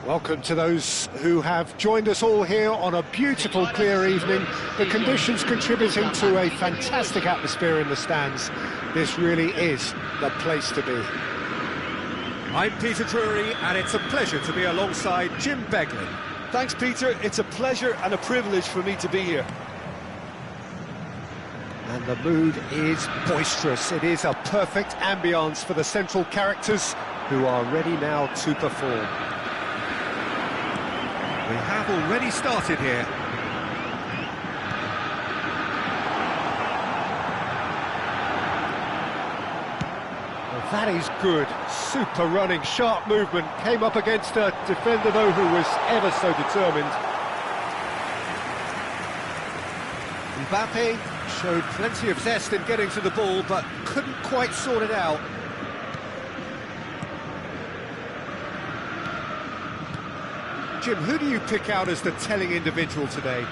Welcome to those who have joined us all here on a beautiful, clear evening. The conditions contributing to a fantastic atmosphere in the stands. This really is the place to be. I'm Peter Drury, and it's a pleasure to be alongside Jim Beglin. Thanks, Peter. It's a pleasure and a privilege for me to be here. And the mood is boisterous. It is a perfect ambience for the central characters who are ready now to perform. We have already started here. Well, that is good. Super running, sharp movement. Came up against a defender, though, who was ever so determined. Mbappe showed plenty of zest in getting to the ball, but couldn't quite sort it out. Jim, who do you pick out as the telling individual today?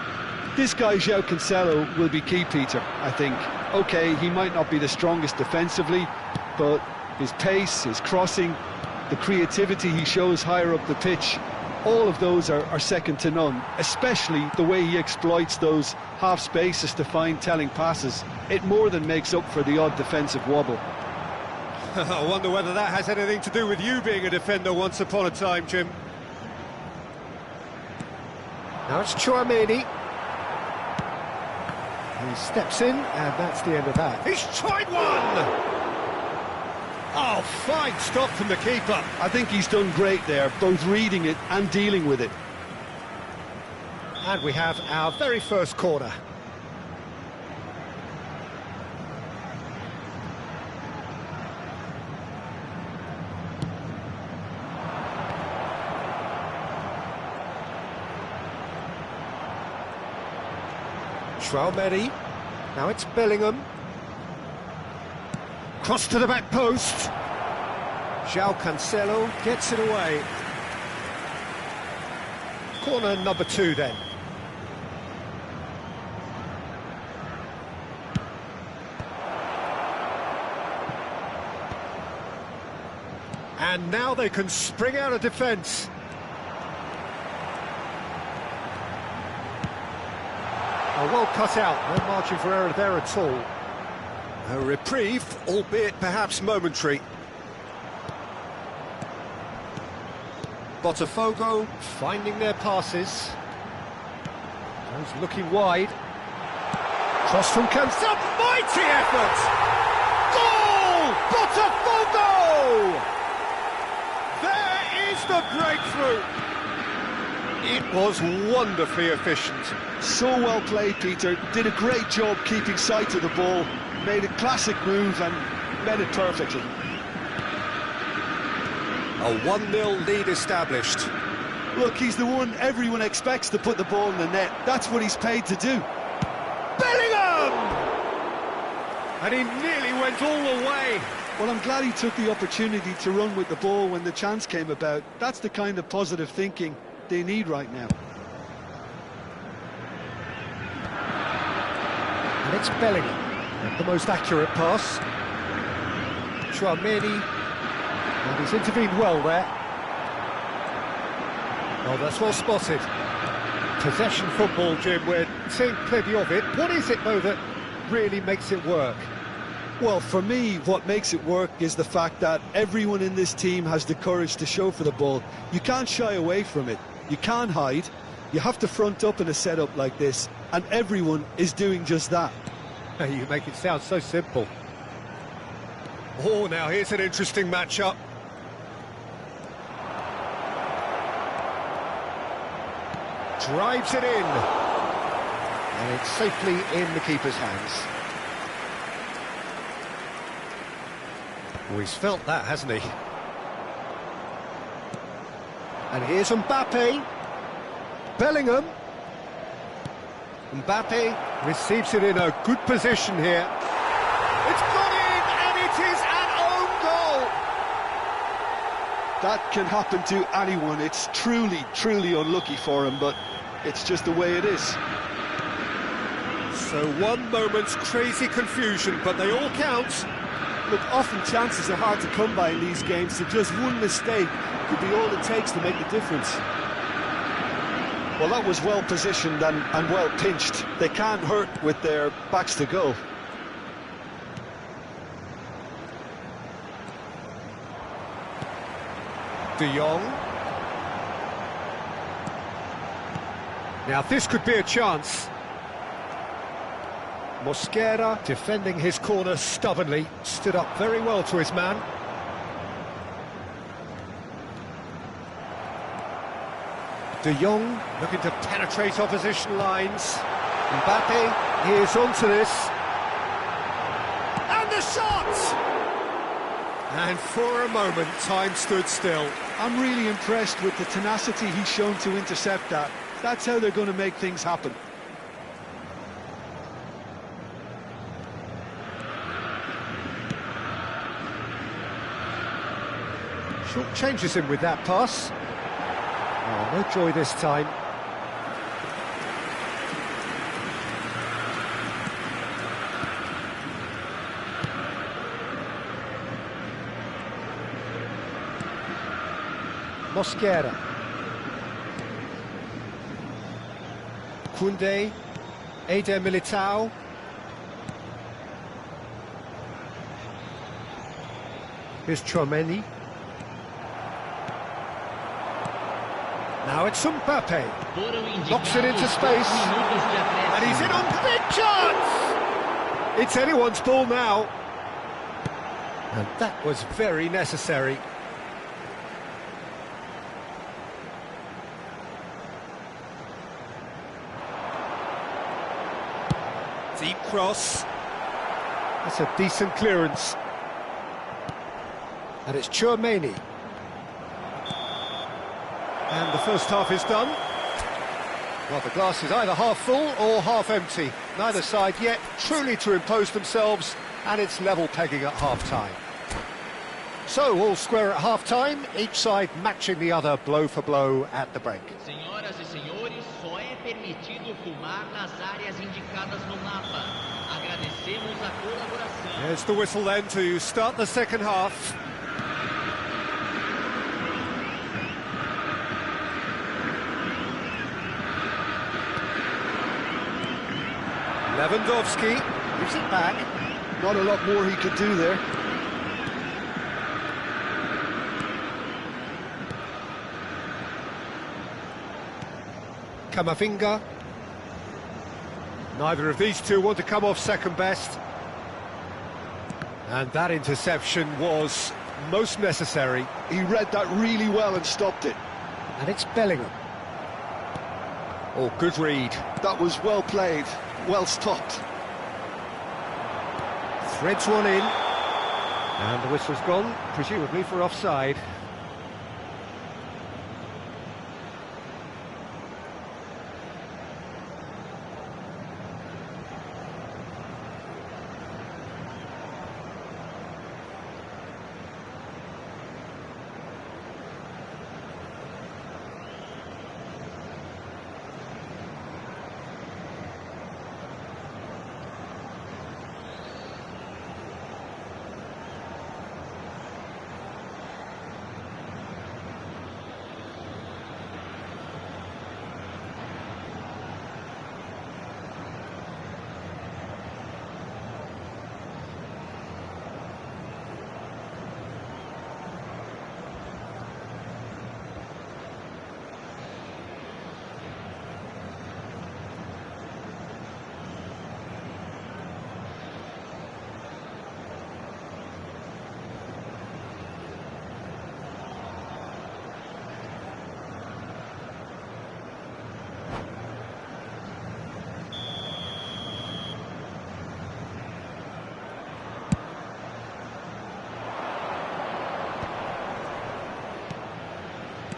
This guy, João Cancelo, will be key, Peter, I think. OK, he might not be the strongest defensively, but his pace, his crossing, the creativity he shows higher up the pitch, all of those are second to none, especially the way he exploits those half spaces to find telling passes. It more than makes up for the odd defensive wobble. I wonder whether that has anything to do with you being a defender once upon a time, Jim. Now it's Tchouaméni. He steps in, and that's the end of that. He's tried one! Oh, fine stop from the keeper. I think he's done great there, both reading it and dealing with it. And we have our very first corner. Tchouaméni. Now it's Bellingham. Cross to the back post. João Cancelo gets it away. Corner number 2 then. And now they can spring out of defence. Oh, well cut out, no margin for error there at all. A reprieve, albeit perhaps momentary. Botafogo finding their passes. Those looking wide. Cross from Cancelo, mighty effort! Goal! Botafogo! There is the breakthrough! It was wonderfully efficient. So well played, Peter. Did a great job keeping sight of the ball. Made a classic move and met it perfectly. A 1-0 lead established. Look, he's the one everyone expects to put the ball in the net. That's what he's paid to do. Bellingham! And he nearly went all the way. Well, I'm glad he took the opportunity to run with the ball when the chance came about. That's the kind of positive thinking they need right now. And it's Bellingham. The most accurate pass. Tchouaméni. And he's intervened well there. Oh, that's well spotted. Possession football, Jim, we're seeing plenty of it. What is it, though, that really makes it work? Well, for me, what makes it work is the fact that everyone in this team has the courage to show for the ball. You can't shy away from it. You can't hide. You have to front up in a setup like this, and everyone is doing just that. You make it sound so simple. Oh, now here's an interesting matchup. Drives it in. And it's safely in the keeper's hands. Oh, he's felt that, hasn't he? And here's Mbappe. Bellingham. Mbappe receives it in a good position here. It's gone in, and it is an own goal! That can happen to anyone. It's truly, truly unlucky for him, but it's just the way it is. So one moment's crazy confusion, but they all count. Look, often chances are hard to come by in these games, so just one mistake could be all it takes to make the difference. Well, that was well positioned and well pinched. They can't hurt with their backs to goal. De Jong. Now this could be a chance. Mosquera defending his corner stubbornly, stood up very well to his man. De Jong looking to penetrate opposition lines. Mbappe is onto this. And the shot! And for a moment, time stood still. I'm really impressed with the tenacity he's shown to intercept that. That's how they're going to make things happen. Short changes him with that pass. Oh, no joy this time. Mosquera. Koundé. Eder Militao. Here's Tchouaméni. Now it's Mbappe. Knocks it into space. And he's in on big chance! It's anyone's ball now. And that was very necessary. Deep cross. That's a decent clearance. And it's Tchouaméni. And the first half is done. Well, the glass is either half full or half empty. Neither side yet truly to impose themselves, and it's level pegging at half-time. So, all square at half-time, each side matching the other blow for blow at the break. Senhoras e senhores, só é permitido fumar nas áreas indicadas no mapa. Agradecemos a colaboração. There's the whistle then to start the second half. Lewandowski gives it back. Not a lot more he could do there. Camavinga. Neither of these two want to come off second best. And that interception was most necessary. He read that really well and stopped it. And it's Bellingham. Oh, good read. That was well played, well stopped. Threads one in. And the whistle's gone, presumably for offside.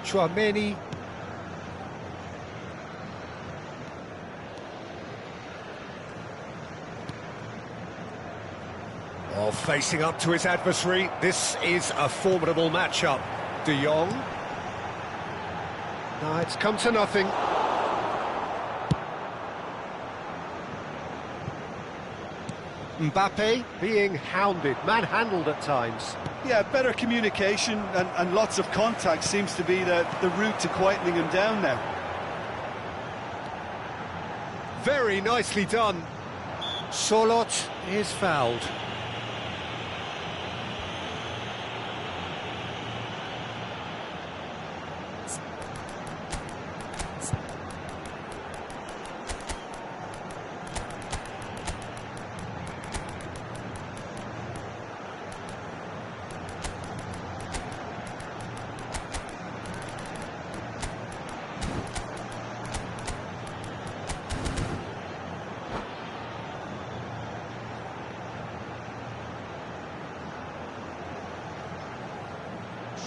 Chouameni. Oh, facing up to his adversary. This is a formidable matchup. De Jong. No, it's come to nothing. Mbappe being hounded, manhandled at times. Yeah, better communication and lots of contact seems to be the route to quietening him down now. Very nicely done. Solot is fouled.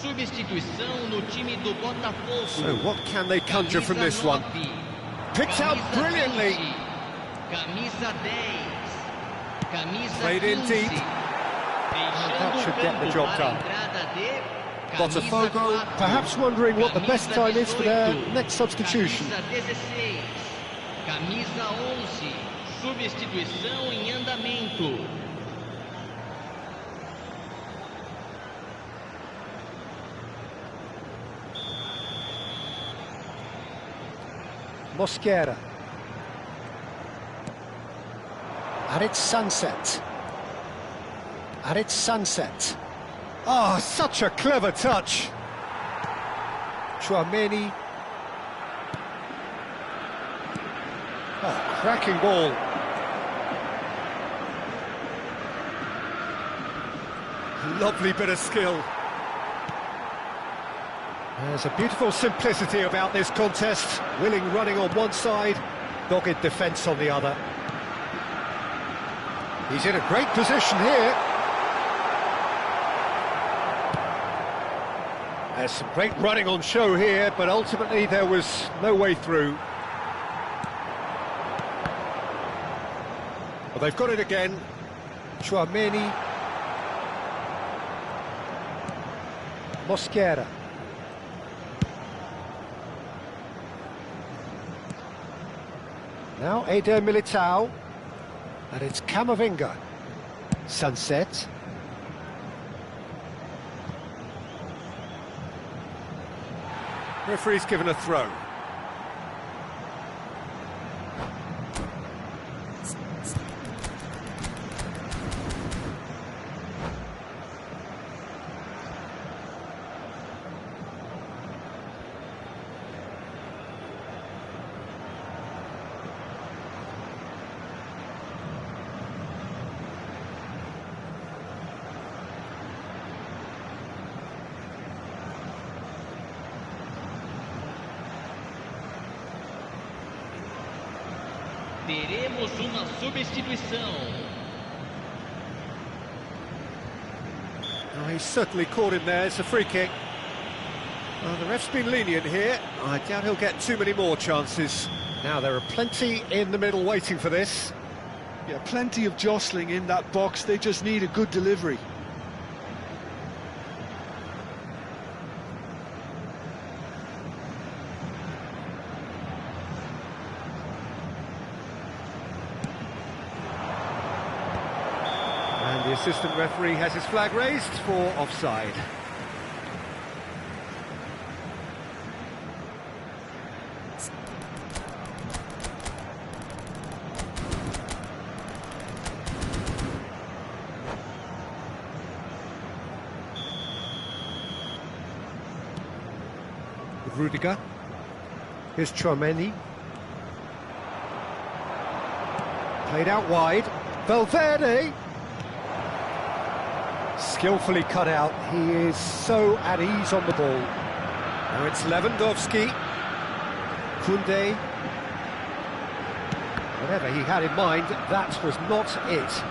Substituição no time do Botafogo. So what can they conjure from this one? Picked out brilliantly. Camisa 10. Camisa Played in deep. That should get the job done. Botafogo perhaps wondering what the best time is for their next substitution. Camisa 11. Substituição em andamento. Mosquera. And it's Sunset. And it's Sunset. Ah, oh, such a clever touch. Chouameni. Oh, cracking ball. Lovely bit of skill. There's a beautiful simplicity about this contest. Willing running on one side, dogged defence on the other. He's in a great position here. There's some great running on show here, but ultimately there was no way through. Well, they've got it again. Chouameni. Mosquera. Now Eder Militao, and it's Camavinga. Sunset. Referee's given a throw. Teremos uma substituição. Oh, he's certainly caught him there. It's a free kick. Well, the ref's been lenient here. I doubt he'll get too many more chances. Now, there are plenty in the middle waiting for this. Yeah, plenty of jostling in that box. They just need a good delivery. And the assistant referee has his flag raised for offside. Rudiger. Here's Chouameni. Played out wide. Valverde. Skillfully cut out. He is so at ease on the ball. Now it's Lewandowski. Koundé. Whatever he had in mind, that was not it.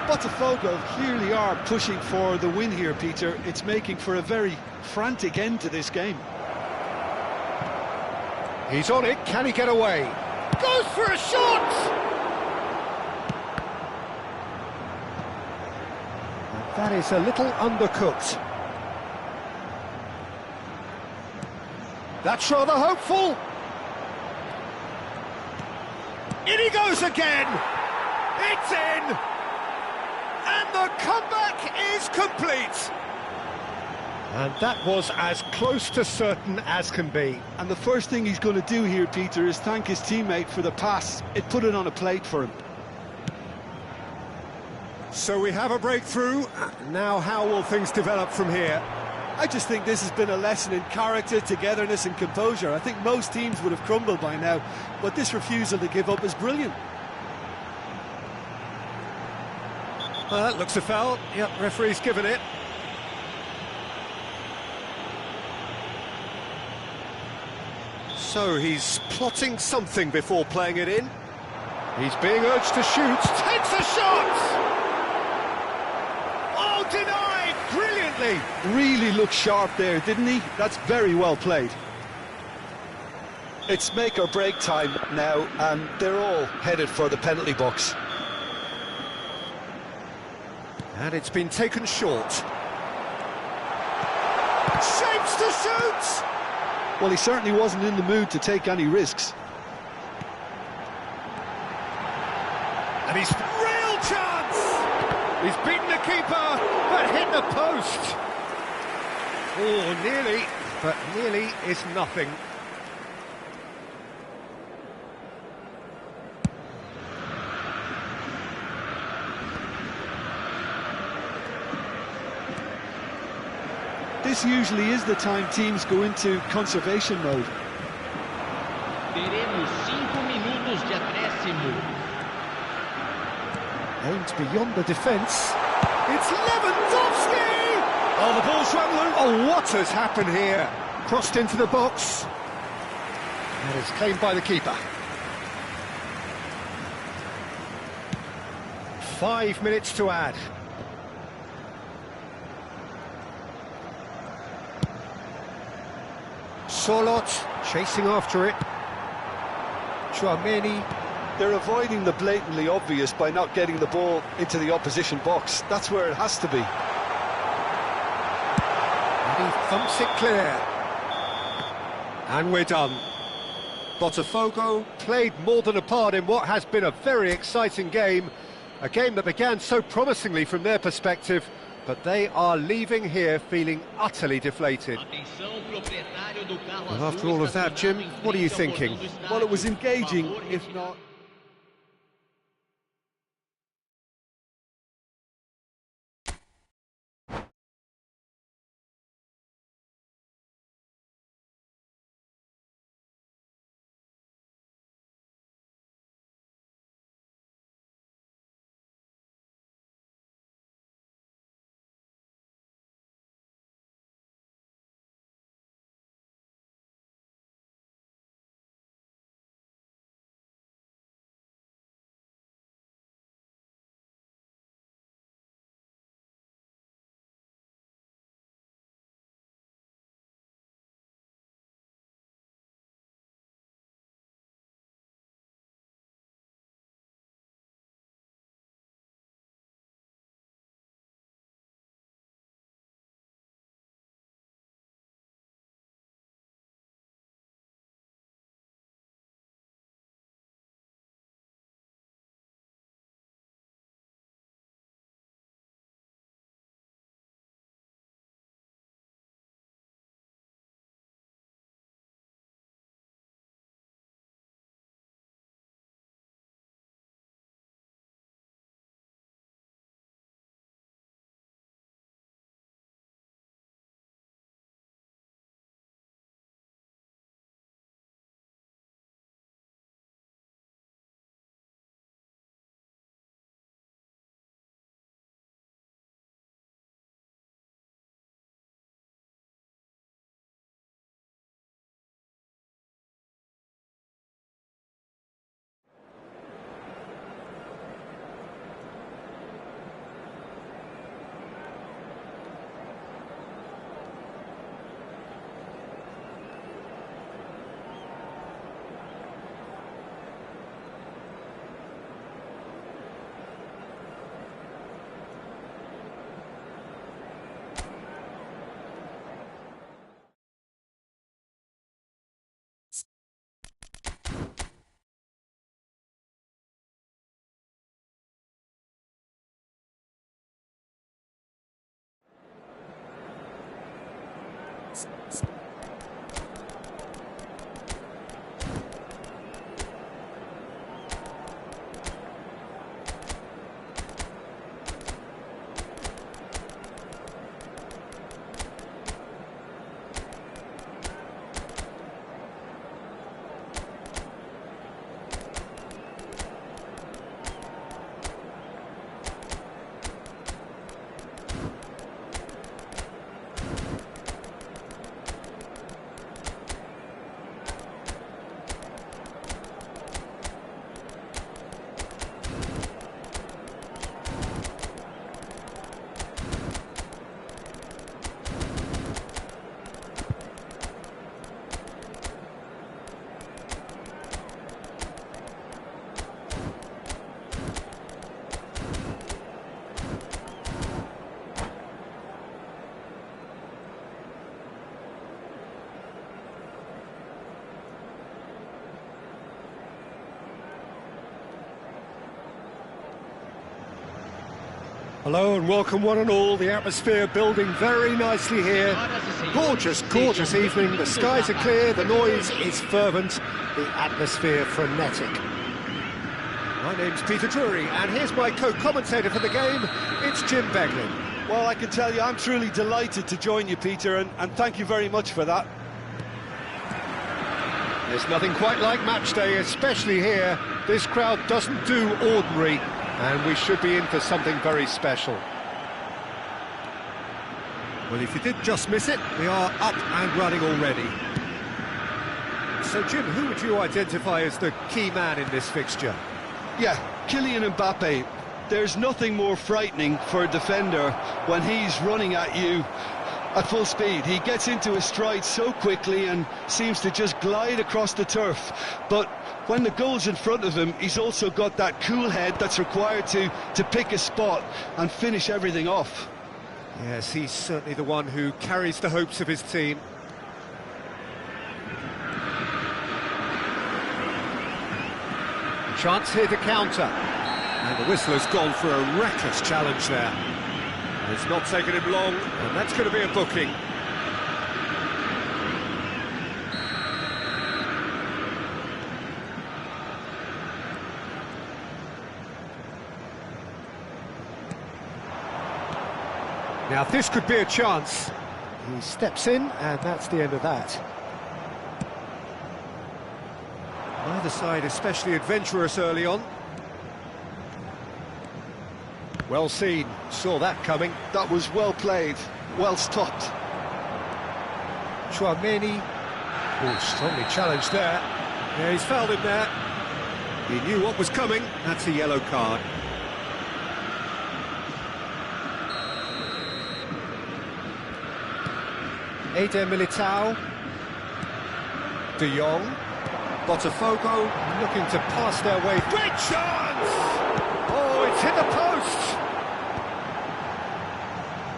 Botafogo clearly are pushing for the win here, Peter. It's making for a very frantic end to this game. He's on it, can he get away? Goes for a shot! And that is a little undercooked. That's rather hopeful. In he goes again! It's in! And the comeback is complete! And that was as close to certain as can be. And the first thing he's going to do here, Peter, is thank his teammate for the pass. It put it on a plate for him. So we have a breakthrough. Now how will things develop from here? I just think this has been a lesson in character, togetherness and composure. I think most teams would have crumbled by now, but this refusal to give up is brilliant. Well, that looks a foul. Yep, referee's given it. So he's plotting something before playing it in. He's being urged to shoot, takes a shot! Oh, denied brilliantly! Really looked sharp there, didn't he? That's very well played. It's make or break time now, and they're all headed for the penalty box. And it's been taken short. Shapes to shoot! Well, he certainly wasn't in the mood to take any risks. And he's real chance! He's beaten the keeper, but hit the post! Oh, nearly, but nearly is nothing. This usually is the time teams go into conservation mode. Teremos 5 minutos de acréscimo. Aimed beyond the defence. It's Lewandowski! Oh, the ball's run loose. Oh, what has happened here? Crossed into the box. And it's claimed by the keeper. 5 minutes to add. Solot chasing after it. Chouameni. They're avoiding the blatantly obvious by not getting the ball into the opposition box. That's where it has to be. And he thumps it clear. And we're done. Botafogo played more than a part in what has been a very exciting game. A game that began so promisingly from their perspective, but they are leaving here feeling utterly deflated. Well, after all of that, Jim, what are you thinking? Well, it was engaging, if not... Hello and welcome one and all. The atmosphere building very nicely here. Gorgeous, gorgeous evening. The skies are clear, the noise is fervent, the atmosphere frenetic. My name's Peter Drury, and here's my co-commentator for the game. It's Jim Beglin. Well, I can tell you, I'm truly delighted to join you, Peter, and thank you very much for that. There's nothing quite like match day, especially here. This crowd doesn't do ordinary, and we should be in for something very special. Well, if you did just miss it, we are up and running already. So, Jim, who would you identify as the key man in this fixture? Yeah, Kylian Mbappe. There's nothing more frightening for a defender when he's running at you at full speed. He gets into his stride so quickly and seems to just glide across the turf. But when the goal's in front of him, he's also got that cool head that's required to pick a spot and finish everything off. Yes, he's certainly the one who carries the hopes of his team. Chance here to counter. And the whistle has gone for a reckless challenge there. It's not taken him long, and that's going to be a booking. Now this could be a chance. He steps in, and that's the end of that. Neither side especially adventurous early on. Well seen, saw that coming. That was well played, well stopped. Chouameni, oh, strongly challenged there. Yeah, he's fouled him there. He knew what was coming. That's a yellow card. Eder Militao. De Jong. Botafogo Looking to pass their way. great chance! Oh, it's hit the post!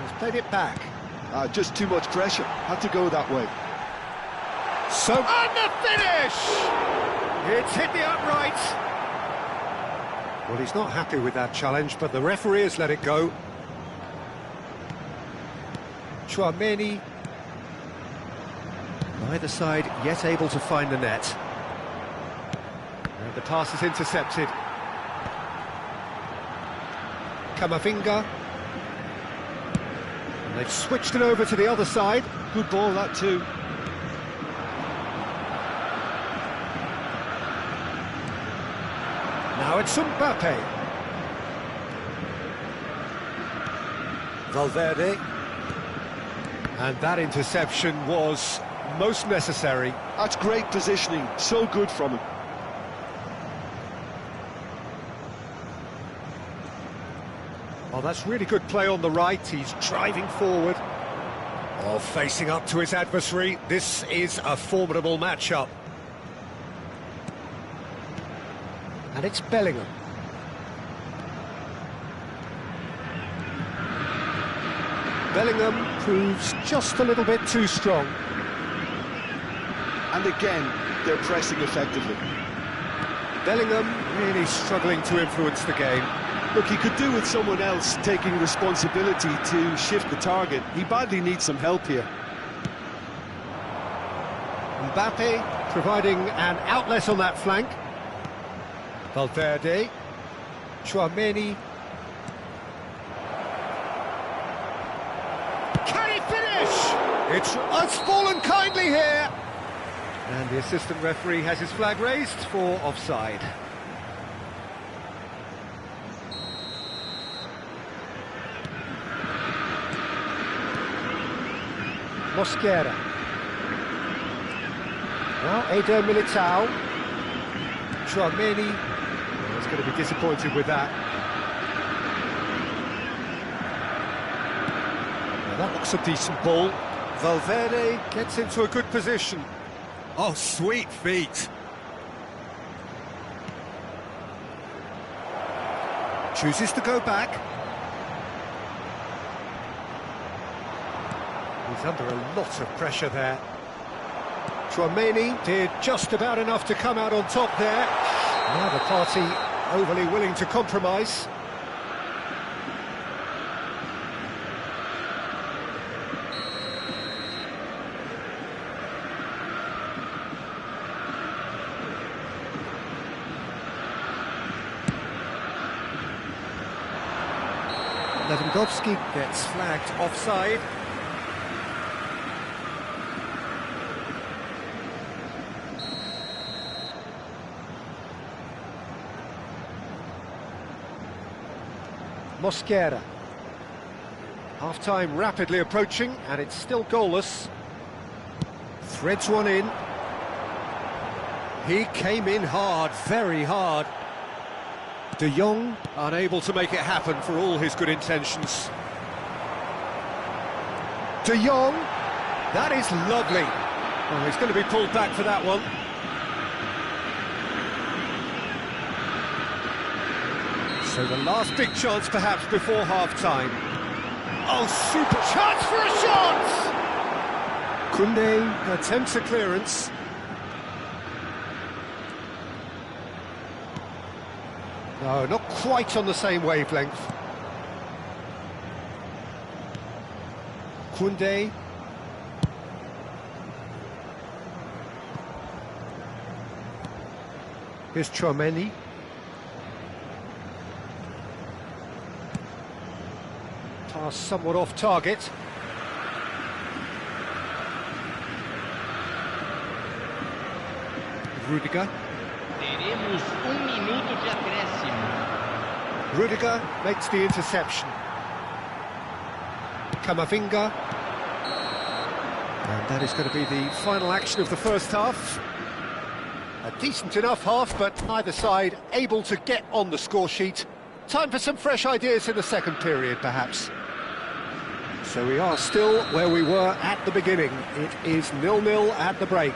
He's played it back. Just too much pressure, had to go that way. So, And the finish! It's hit the upright. well, he's not happy with that challenge, but the referee has let it go. Chouameni. Neither side yet able to find the net. And the pass is intercepted. Camavinga. And they've switched it over to the other side. Good ball, that too. Now it's Mbappe. Valverde. And that interception was most necessary. That's great positioning, so good from him. Oh, that's really good play on the right. He's driving forward. Oh, facing up to his adversary. This is a formidable matchup. And it's Bellingham. Bellingham proves just a little bit too strong. And again, they're pressing effectively. Bellingham really struggling to influence the game. Look, he could do with someone else taking responsibility to shift the target. He badly needs some help here. Mbappe providing an outlet on that flank. Valverde. Chouameni. Can he finish? It's fallen kindly here. And the assistant referee has his flag raised for offside. Mosquera. Now Eder Militao. Chouameni. Oh, he's going to be disappointed with that. Now that looks a decent ball. Valverde gets into a good position. Oh, sweet feet. Chooses to go back. He's under a lot of pressure there. Chouameni did just about enough to come out on top there. Now the party overly willing to compromise. Lewandowski gets flagged offside. Mosquera. Half-time rapidly approaching, and it's still goalless. Threads one in. He came in hard, very hard. De Jong unable to make it happen for all his good intentions. De Jong, that is lovely. Oh, he's going to be pulled back for that one. So the last big chance perhaps before half-time. Oh, super chance for a shot! Koundé attempts a clearance. No, not quite on the same wavelength. Koundé. Here's Chouameni. Pass somewhat off target. Rudiger. Teremos minuto de acréscimo. Rudiger makes the interception. Camavinga. And that is going to be the final action of the first half. A decent enough half, but neither side able to get on the score sheet. Time for some fresh ideas in the second period, perhaps. So we are still where we were at the beginning. It is 0-0 at the break.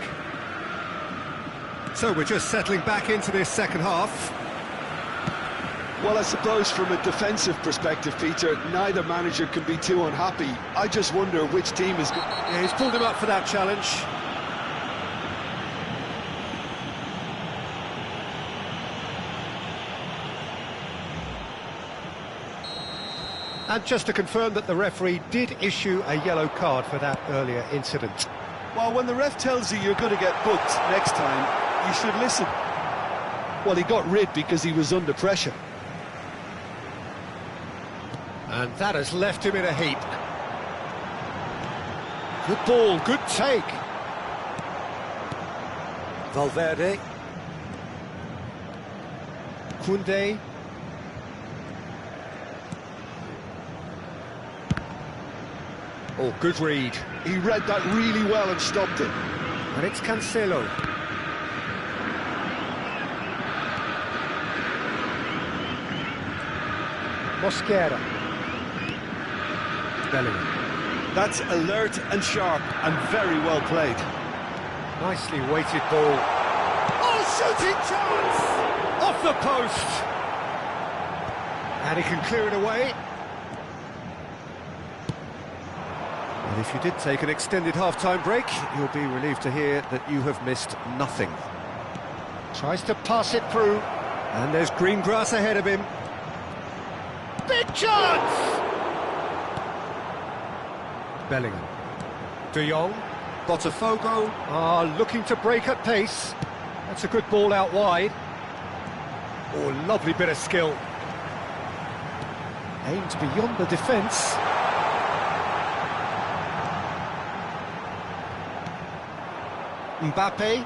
So we're just settling back into this second half. Well, I suppose from a defensive perspective, Peter, neither manager can be too unhappy. I just wonder which team is... Yeah, he's pulled him up for that challenge. And just to confirm that the referee did issue a yellow card for that earlier incident. Well, when the ref tells you you're going to get booked next time, you should listen. Well, he got rid because he was under pressure. And that has left him in a heap. Good ball, good take. Valverde. Koundé. Oh, good read. He read that really well and stopped it. And it's Cancelo. Mosquera. Bellingham. That's alert and sharp and very well played. Nicely weighted ball. Oh, shooting chance! Off the post! And he can clear it away. And if you did take an extended half-time break, you'll be relieved to hear that you have missed nothing. Tries to pass it through, and there's green grass ahead of him. Big chance! Bellingham. De Jong. Botafogo are looking to break at pace. That's a good ball out wide. Oh, lovely bit of skill. Aimed beyond the defence. Mbappe.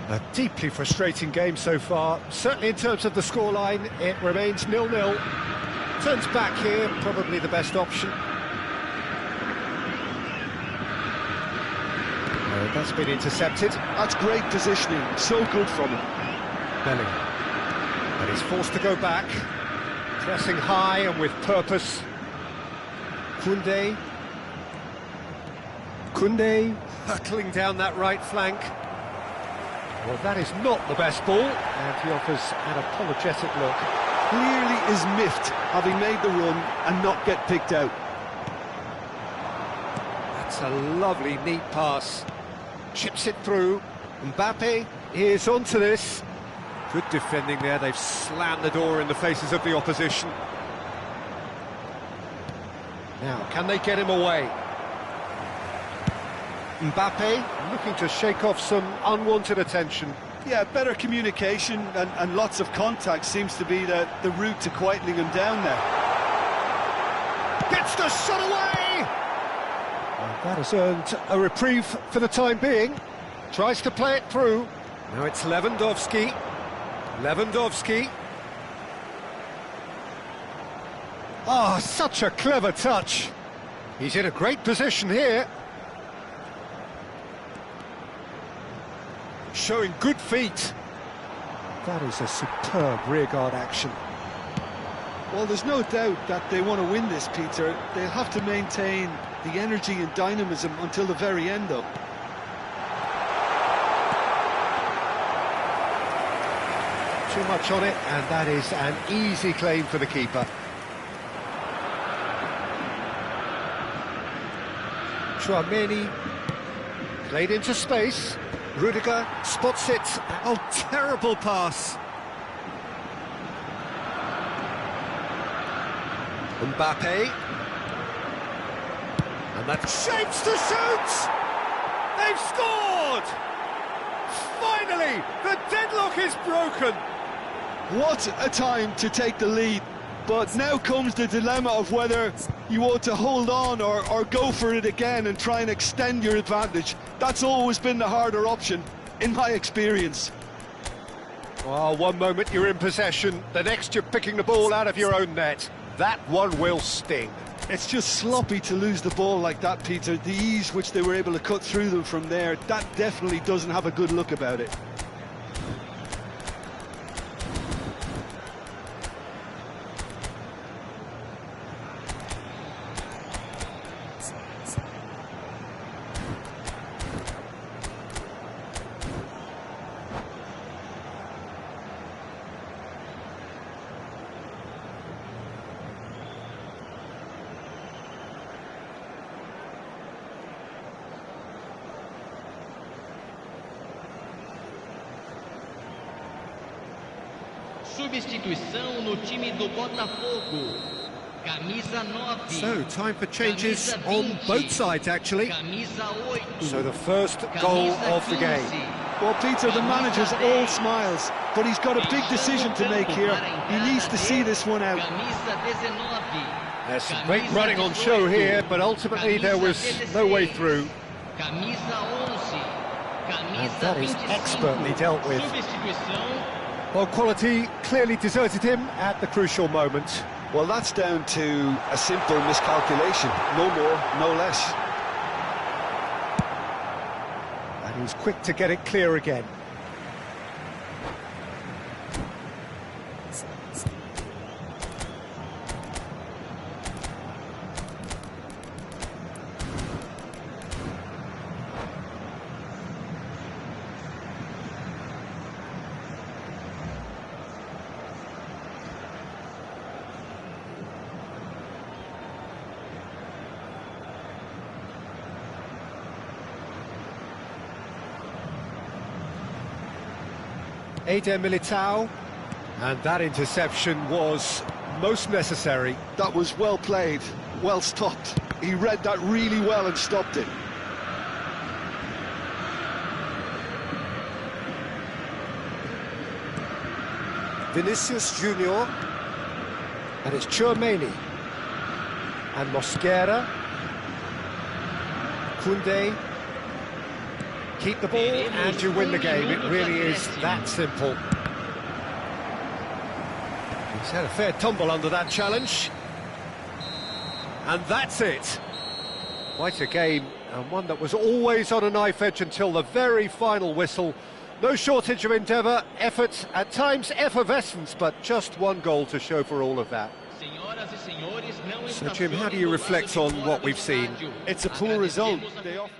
A deeply frustrating game so far. Certainly in terms of the scoreline, it remains 0-0. Turns back here, probably the best option. That's been intercepted. That's great positioning, so good from him. Bellingham. And he's forced to go back. Pressing high and with purpose. Koundé. Koundé hurtling down that right flank. Well, that is not the best ball, and he offers an apologetic look. Clearly is miffed, having made the run and not get picked out. That's a lovely, neat pass. Chips it through. Mbappe is onto this. Good defending there. They've slammed the door in the faces of the opposition. Now, can they get him away? Mbappe looking to shake off some unwanted attention. Yeah, better communication and lots of contact seems to be the route to quietening him down there. Gets the shot away! And that has earned a reprieve for the time being. Tries to play it through. Now it's Lewandowski. Lewandowski. Ah, such a clever touch. He's in a great position here. Showing good feet. That is a superb rearguard action. Well, there's no doubt that they want to win this, Peter. They'll have to maintain the energy and dynamism until the very end, though. Too much on it, and that is an easy claim for the keeper. Chouameni played into space. Rudiger spots it. Oh, terrible pass. Mbappe. And that shapes to shoot! They've scored! Finally, the deadlock is broken. What a time to take the lead. But now comes the dilemma of whether you ought to hold on or go for it again and try and extend your advantage. That's always been the harder option, in my experience. Well, one moment you're in possession, the next you're picking the ball out of your own net. That one will sting. It's just sloppy to lose the ball like that, Peter. The ease which they were able to cut through them from there, that definitely doesn't have a good look about it. Substituição no time do Botafogo. Camisa 9. So, time for changes on both sides, actually. Camisa 8. So, the first goal of the game. Well, Peter, the manager's all smiles, but he's got a big decision to make here. He needs to see this one out. There's some great running on show here, but ultimately there was no way through. And that is expertly dealt with. Well, quality clearly deserted him at the crucial moment. Well, that's down to a simple miscalculation. No more, no less. And he's quick to get it clear again. Eder Militao, and that interception was most necessary. That was well played, well stopped. He read that really well and stopped it. Vinicius Junior, and it's Chouameni, and Mosquera, Koundé. Keep the ball and you win the game. It really is that simple. He's had a fair tumble under that challenge. And that's it. Quite a game, and one that was always on a knife edge until the very final whistle. No shortage of endeavour, effort, at times effervescence, but just one goal to show for all of that. So, Jim, how do you reflect on what we've seen? It's a poor result. They offer